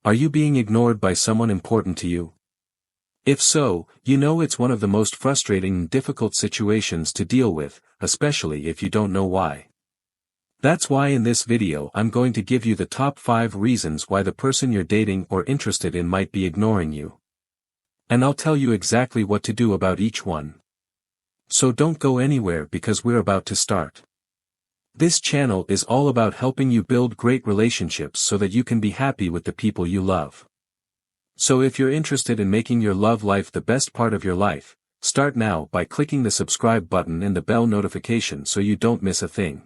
Are you being ignored by someone important to you? If so, you know it's one of the most frustrating and difficult situations to deal with, especially if you don't know why. That's why in this video I'm going to give you the top 5 reasons why the person you're dating or interested in might be ignoring you. And I'll tell you exactly what to do about each one. So don't go anywhere because we're about to start. This channel is all about helping you build great relationships so that you can be happy with the people you love. So if you're interested in making your love life the best part of your life, start now by clicking the subscribe button and the bell notification so you don't miss a thing.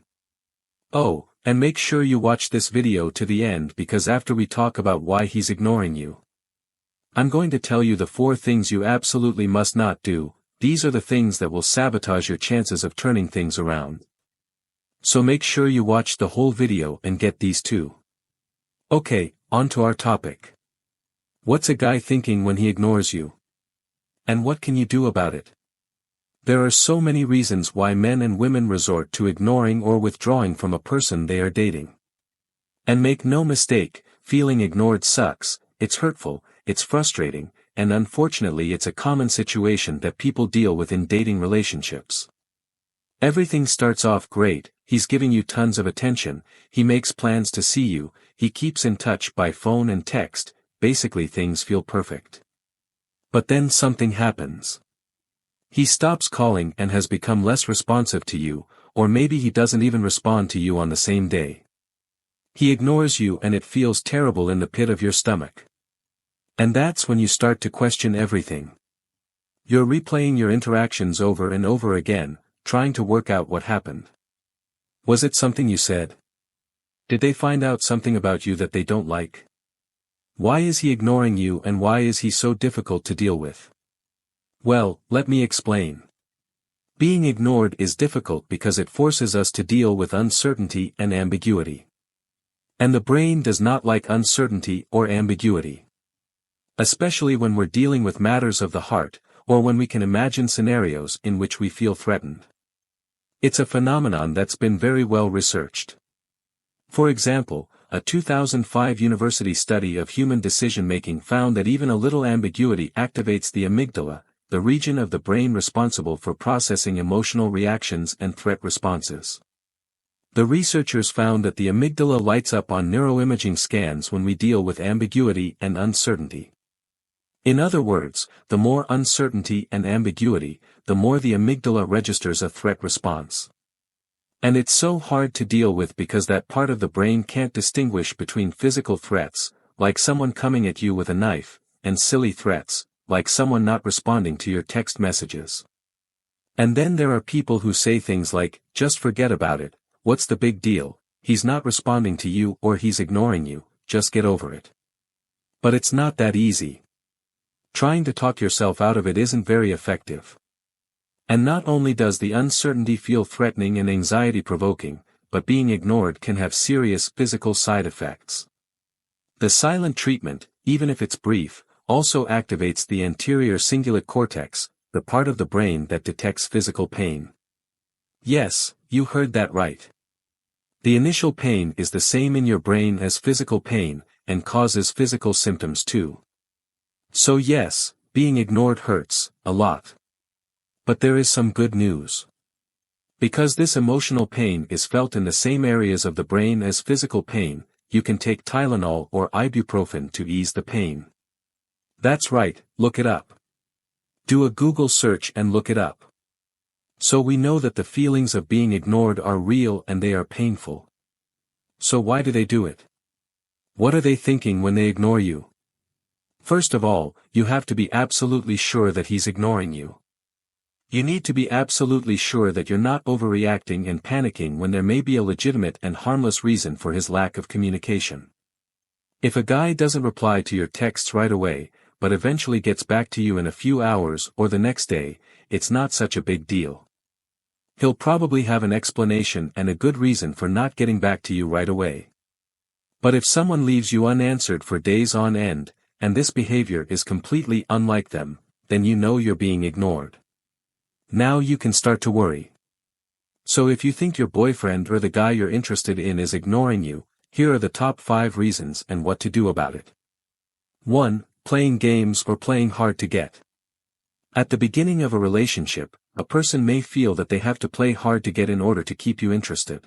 Oh, and make sure you watch this video to the end because after we talk about why he's ignoring you, I'm going to tell you the 4 things you absolutely must not do. These are the things that will sabotage your chances of turning things around. So make sure you watch the whole video and get these too. Okay, on to our topic. What's a guy thinking when he ignores you? And what can you do about it? There are so many reasons why men and women resort to ignoring or withdrawing from a person they are dating. And make no mistake, feeling ignored sucks, it's hurtful, it's frustrating, and unfortunately it's a common situation that people deal with in dating relationships. Everything starts off great, he's giving you tons of attention, he makes plans to see you, he keeps in touch by phone and text, basically things feel perfect. But then something happens. He stops calling and has become less responsive to you, or maybe he doesn't even respond to you on the same day. He ignores you and it feels terrible in the pit of your stomach. And that's when you start to question everything. You're replaying your interactions over and over again, trying to work out what happened. Was it something you said? Did they find out something about you that they don't like? Why is he ignoring you and why is he so difficult to deal with? Well, let me explain. Being ignored is difficult because it forces us to deal with uncertainty and ambiguity. And the brain does not like uncertainty or ambiguity. Especially when we're dealing with matters of the heart, or when we can imagine scenarios in which we feel threatened. It's a phenomenon that's been very well researched. For example, a 2005 university study of human decision-making found that even a little ambiguity activates the amygdala, the region of the brain responsible for processing emotional reactions and threat responses. The researchers found that the amygdala lights up on neuroimaging scans when we deal with ambiguity and uncertainty. In other words, the more uncertainty and ambiguity, the more the amygdala registers a threat response. And it's so hard to deal with because that part of the brain can't distinguish between physical threats, like someone coming at you with a knife, and silly threats, like someone not responding to your text messages. And then there are people who say things like, just forget about it, what's the big deal, he's not responding to you or he's ignoring you, just get over it. But it's not that easy. Trying to talk yourself out of it isn't very effective. And not only does the uncertainty feel threatening and anxiety-provoking, but being ignored can have serious physical side effects. The silent treatment, even if it's brief, also activates the anterior cingulate cortex, the part of the brain that detects physical pain. Yes, you heard that right. The initial pain is the same in your brain as physical pain, and causes physical symptoms too. So yes, being ignored hurts, a lot. But there is some good news. Because this emotional pain is felt in the same areas of the brain as physical pain, you can take Tylenol or ibuprofen to ease the pain. That's right, look it up. Do a Google search and look it up. So we know that the feelings of being ignored are real and they are painful. So why do they do it? What are they thinking when they ignore you? First of all, you have to be absolutely sure that he's ignoring you. You need to be absolutely sure that you're not overreacting and panicking when there may be a legitimate and harmless reason for his lack of communication. If a guy doesn't reply to your texts right away, but eventually gets back to you in a few hours or the next day, it's not such a big deal. He'll probably have an explanation and a good reason for not getting back to you right away. But if someone leaves you unanswered for days on end, and this behavior is completely unlike them, then you know you're being ignored. Now you can start to worry. So if you think your boyfriend or the guy you're interested in is ignoring you, here are the top 5 reasons and what to do about it. 1. Playing games or playing hard to get. At the beginning of a relationship, a person may feel that they have to play hard to get in order to keep you interested.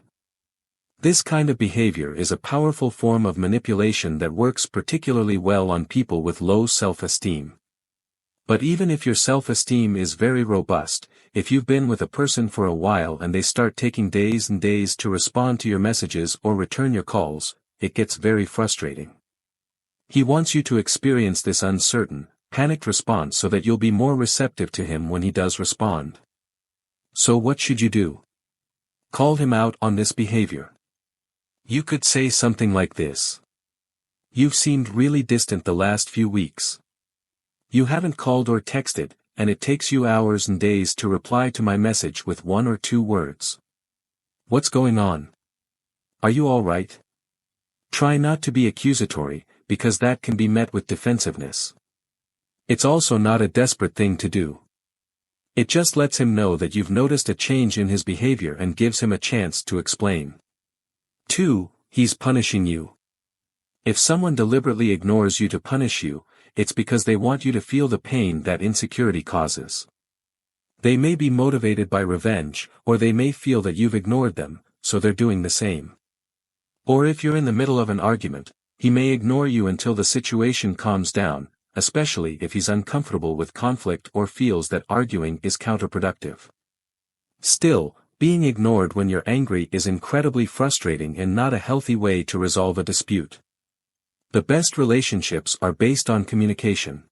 This kind of behavior is a powerful form of manipulation that works particularly well on people with low self-esteem. But even if your self-esteem is very robust, if you've been with a person for a while and they start taking days and days to respond to your messages or return your calls, it gets very frustrating. He wants you to experience this uncertain, panicked response so that you'll be more receptive to him when he does respond. So what should you do? Call him out on this behavior. You could say something like this. You've seemed really distant the last few weeks. You haven't called or texted, and it takes you hours and days to reply to my message with 1 or 2 words. What's going on? Are you all right? Try not to be accusatory, because that can be met with defensiveness. It's also not a desperate thing to do. It just lets him know that you've noticed a change in his behavior and gives him a chance to explain. 2. He's punishing you. If someone deliberately ignores you to punish you, it's because they want you to feel the pain that insecurity causes. They may be motivated by revenge, or they may feel that you've ignored them, so they're doing the same. Or if you're in the middle of an argument, he may ignore you until the situation calms down, especially if he's uncomfortable with conflict or feels that arguing is counterproductive. Still, being ignored when you're angry is incredibly frustrating and not a healthy way to resolve a dispute. The best relationships are based on communication.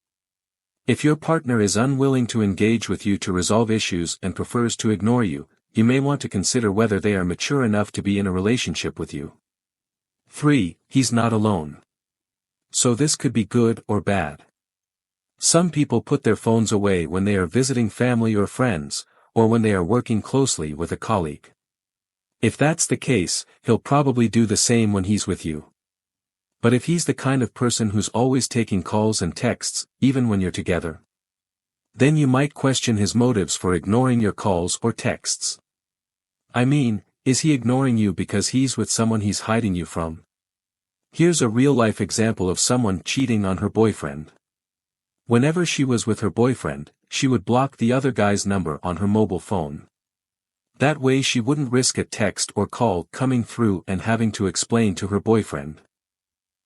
If your partner is unwilling to engage with you to resolve issues and prefers to ignore you, you may want to consider whether they are mature enough to be in a relationship with you. 3. He's not alone. So this could be good or bad. Some people put their phones away when they are visiting family or friends, or when they are working closely with a colleague. If that's the case, he'll probably do the same when he's with you. But if he's the kind of person who's always taking calls and texts, even when you're together, then you might question his motives for ignoring your calls or texts. I mean, is he ignoring you because he's with someone he's hiding you from? Here's a real-life example of someone cheating on her boyfriend. Whenever she was with her boyfriend, she would block the other guy's number on her mobile phone. That way she wouldn't risk a text or call coming through and having to explain to her boyfriend.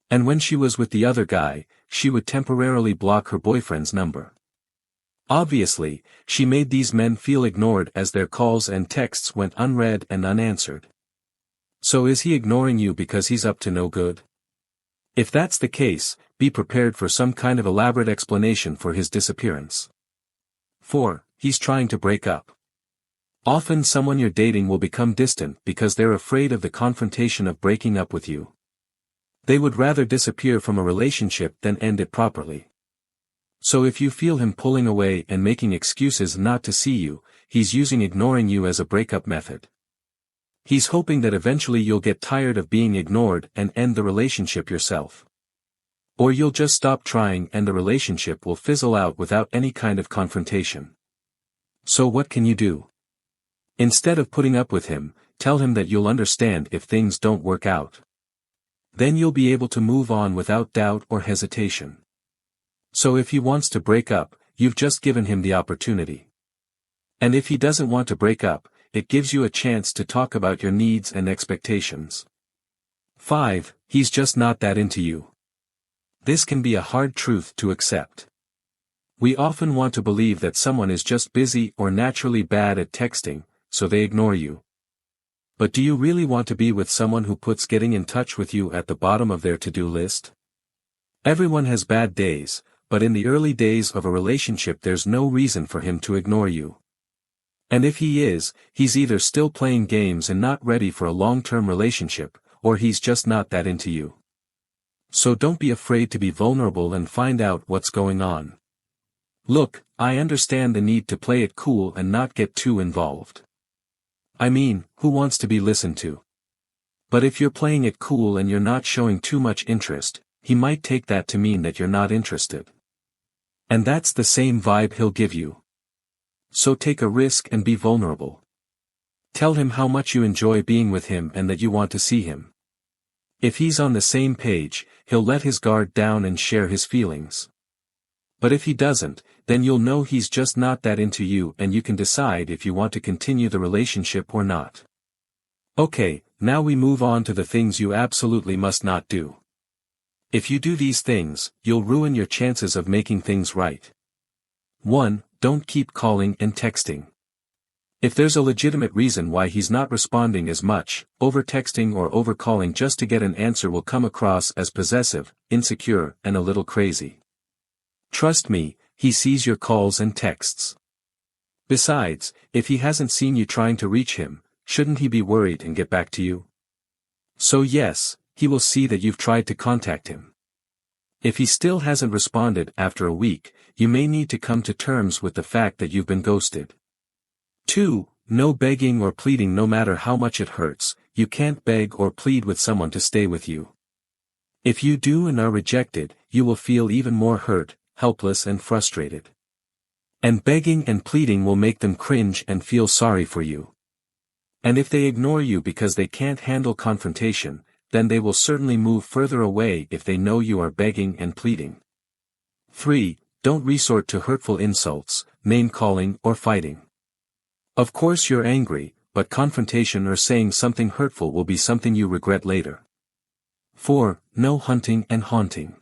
And when she was with the other guy, she would temporarily block her boyfriend's number. Obviously, she made these men feel ignored as their calls and texts went unread and unanswered. So is he ignoring you because he's up to no good? If that's the case, be prepared for some kind of elaborate explanation for his disappearance. 4. He's trying to break up. Often someone you're dating will become distant because they're afraid of the confrontation of breaking up with you. They would rather disappear from a relationship than end it properly. So if you feel him pulling away and making excuses not to see you, he's using ignoring you as a breakup method. He's hoping that eventually you'll get tired of being ignored and end the relationship yourself. Or you'll just stop trying and the relationship will fizzle out without any kind of confrontation. So what can you do? Instead of putting up with him, tell him that you'll understand if things don't work out. Then you'll be able to move on without doubt or hesitation. So if he wants to break up, you've just given him the opportunity. And if he doesn't want to break up, it gives you a chance to talk about your needs and expectations. 5. He's just not that into you. This can be a hard truth to accept. We often want to believe that someone is just busy or naturally bad at texting, so they ignore you. But do you really want to be with someone who puts getting in touch with you at the bottom of their to-do list? Everyone has bad days, but in the early days of a relationship there's no reason for him to ignore you. And if he is, he's either still playing games and not ready for a long-term relationship, or he's just not that into you. So don't be afraid to be vulnerable and find out what's going on. Look, I understand the need to play it cool and not get too involved. I mean, who wants to be listened to? But if you're playing it cool and you're not showing too much interest, he might take that to mean that you're not interested. And that's the same vibe he'll give you. So take a risk and be vulnerable. Tell him how much you enjoy being with him and that you want to see him. If he's on the same page, he'll let his guard down and share his feelings. But if he doesn't, then you'll know he's just not that into you and you can decide if you want to continue the relationship or not. Okay, now we move on to the things you absolutely must not do. If you do these things, you'll ruin your chances of making things right. 1. Don't keep calling and texting. If there's a legitimate reason why he's not responding as much, over-texting or over-calling just to get an answer will come across as possessive, insecure, and a little crazy. Trust me, he sees your calls and texts. Besides, if he hasn't seen you trying to reach him, shouldn't he be worried and get back to you? So yes, he will see that you've tried to contact him. If he still hasn't responded after a week, you may need to come to terms with the fact that you've been ghosted. 2. No begging or pleading. No matter how much it hurts, you can't beg or plead with someone to stay with you. If you do and are rejected, you will feel even more hurt, helpless and frustrated. And begging and pleading will make them cringe and feel sorry for you. And if they ignore you because they can't handle confrontation, then they will certainly move further away if they know you are begging and pleading. 3. Don't resort to hurtful insults, name-calling or fighting. Of course you're angry, but confrontation or saying something hurtful will be something you regret later. 4. No hunting and haunting.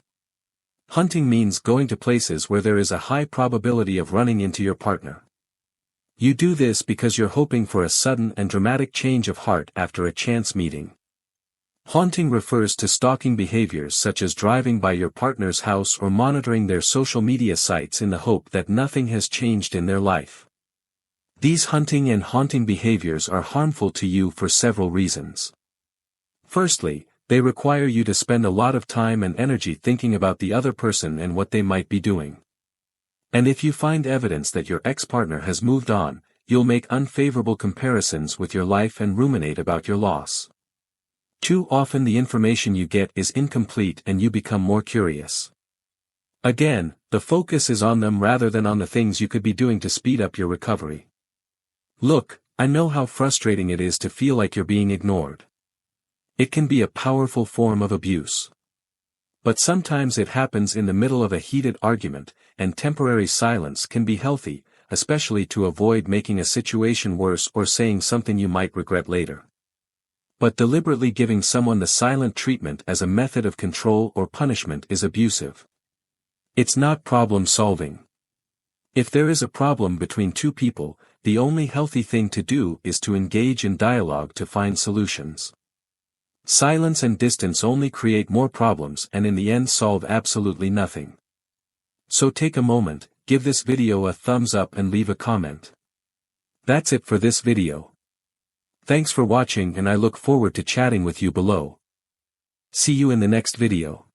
Hunting means going to places where there is a high probability of running into your partner. You do this because you're hoping for a sudden and dramatic change of heart after a chance meeting. Haunting refers to stalking behaviors such as driving by your partner's house or monitoring their social media sites in the hope that nothing has changed in their life. These hunting and haunting behaviors are harmful to you for several reasons. Firstly, they require you to spend a lot of time and energy thinking about the other person and what they might be doing. And if you find evidence that your ex-partner has moved on, you'll make unfavorable comparisons with your life and ruminate about your loss. Too often the information you get is incomplete and you become more curious. Again, the focus is on them rather than on the things you could be doing to speed up your recovery. Look, I know how frustrating it is to feel like you're being ignored. It can be a powerful form of abuse. But sometimes it happens in the middle of a heated argument, and temporary silence can be healthy, especially to avoid making a situation worse or saying something you might regret later. But deliberately giving someone the silent treatment as a method of control or punishment is abusive. It's not problem solving. If there is a problem between two people, the only healthy thing to do is to engage in dialogue to find solutions. Silence and distance only create more problems and in the end solve absolutely nothing. So take a moment, give this video a thumbs up and leave a comment. That's it for this video. Thanks for watching and I look forward to chatting with you below. See you in the next video.